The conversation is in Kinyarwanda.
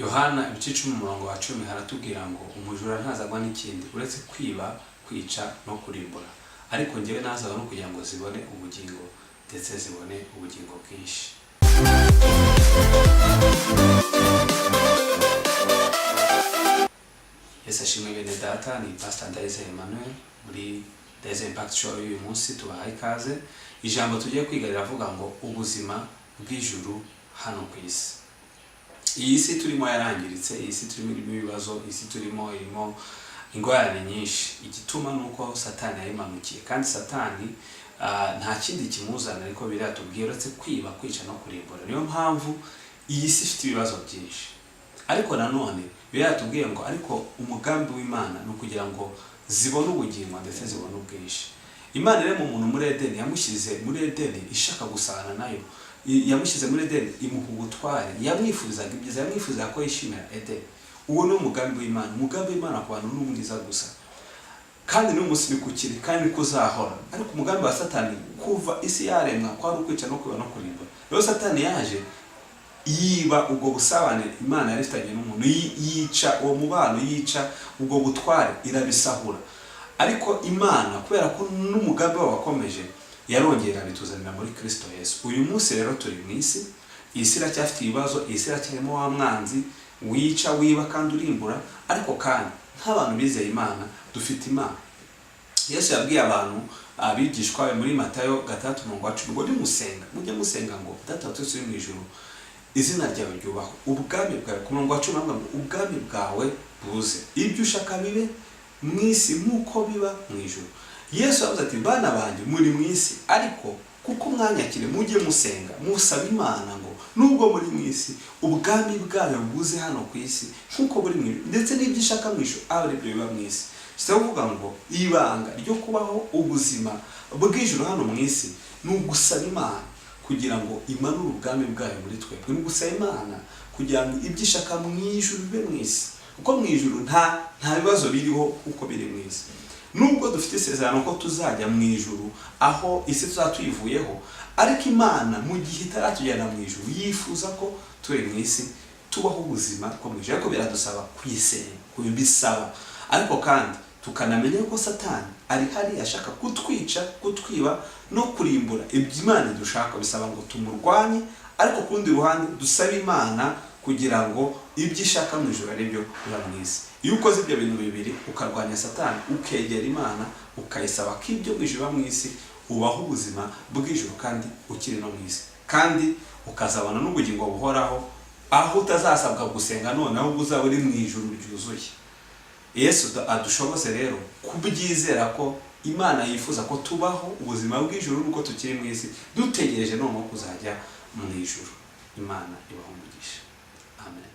Yohana ibice 10:10 haratubwira ngo umujura ntazagwa n'ikindi uretse kwiba, kwica no kurimbura, ariko njyewe nazaga no kugira ngo zibone ubugingo ndetse zibone ubugingo bwinshi. Yesu ashimwe bene data, ni Pastor Ndayizeye Emmanuel muri Ndayizeye Impact Show y'uyu munsi. Tubahaye ikaze. Ijambo tugiye kwiga riravuga ngo ubuzima bw'ijuru hano ku isi. Iyi si turimo yarangiritse, iyi si turimo ibibazo, iyi si turimo irimo ingorane nyinshi. Igituma nuko Satani yayimanukiye, kandi Satani nta kindi kimuzana ariko biratubwira uretse kwiba, kwica no kurimbura. Niyo mpamvu iyi si ifite ibibazo byinshi. Ariko nanone biratubwiye ngo ariko umugambi w'Imana no kugira ngo zibone ubugingo ndetse zibone ubwinshi. Imana rero mu muntu muri Edeni yamushyize muri Edeni ishaka gusana nayo. Yamushyize muri Edeni imuha ubutware, yamwifuzaga ibyiza, yamwifuzaga ko yishimira Edeni. Uwo ni umugambi w'Imana. Umugambi w'Imana ku bantu ni umwiza gusa, kandi ni umunsi bikukiri kandi kuzahora. Ariko umugambi wa Satani kuva isi yaremwa kwa ukwica no kwiba no kurimbura. Rero Satani yaje yiba ubwo busabane Imana yarifitanye n'umuntu, yica uwo mubano, yica ubwo butware, irabisahura. Ariko Imana kubera ko n'umugambi wawe wakomeje, yarongera bituzanira muri Kristo Yesu. Uyu munsi rero turi mu isi, isi iracyafite ibibazo, isi iracyarimo wa mwanzi wica, wiba kandi urimbura. Ariko kandi nk'abantu bizeye Imana dufite Imana. Yesu yabwiye abantu abigishwa be muri Matayo 3:10 ngo nimusenga mujye musenga ngo Data wa twese uri mu ijuru, izina ryawe ryubahwe, ubwami bwawe, ku murongo wa 10 ngo ubwami bwawe buze, ibyo ushaka bibe mu isi nk'uko biba mu ijuru. Yesu yavuze ati bana banjye muri mu isi, ariko kuko mwanyakire mujye musenga musaba Imana ngo nubwo muri mu isi ubwami bwawe buze hano ku isi nk'uko buri mu ijuru, ndetse n'ibyo ushaka mu ijuru abe aribyo biba mu isi. Sitavuga ngo ibanga ryo kubaho ubuzima bw'ijuru hano mu isi ni ugusaba Imana kugira ngo imanure ubwami bwayo muri twebwe. Ni ugusaba Imana kugira ngo ibyo ishaka mu ijuru bibe mu isi, kuko mu ijuru nta bibazo biriho uko biri mu isi. Nubwo dufite isezerano ko tuzajya mu ijuru aho isi tuzatuyivuyeho, ariko Imana mu gihe itaratujyana mu ijuru yifuza ko turi mu isi tubaho ubuzima bwo mu ijuru. Ariko biradusaba kwisenga, kubisaba, ariko kandi tukanamenya ko Satani ari hari ashaka kutwica, kutwiba no kurimbura. Ibyo Imana dushaka bisaba ngo tumurwanye, ariko kundi ruhande dusaba Imana kugira ngo ibyo ishaka mu ijuru ari byo biba mu isi. Iyo ukoze ibyo bintu bibiri, ukarwanya Satani, ukegera Imana, ukayisaba ko ibyo mu ijuru biba mu isi, ubaho ubuzima bw'ijuru kandi ukiri no mu isi, kandi ukazabona n'ubugingo buhoraho, aho utazasabwa gusenga noneho uzaba uri mu ijuru ryuzuye. Yesu adushoboze rero kubyizera ko Imana yifuza ko tubaho ubuzima bw'ijuru nuko tukiri mu isi, dutegereje noneho kuzajya mu ijuru. Imana ibahe umugisha. Amen.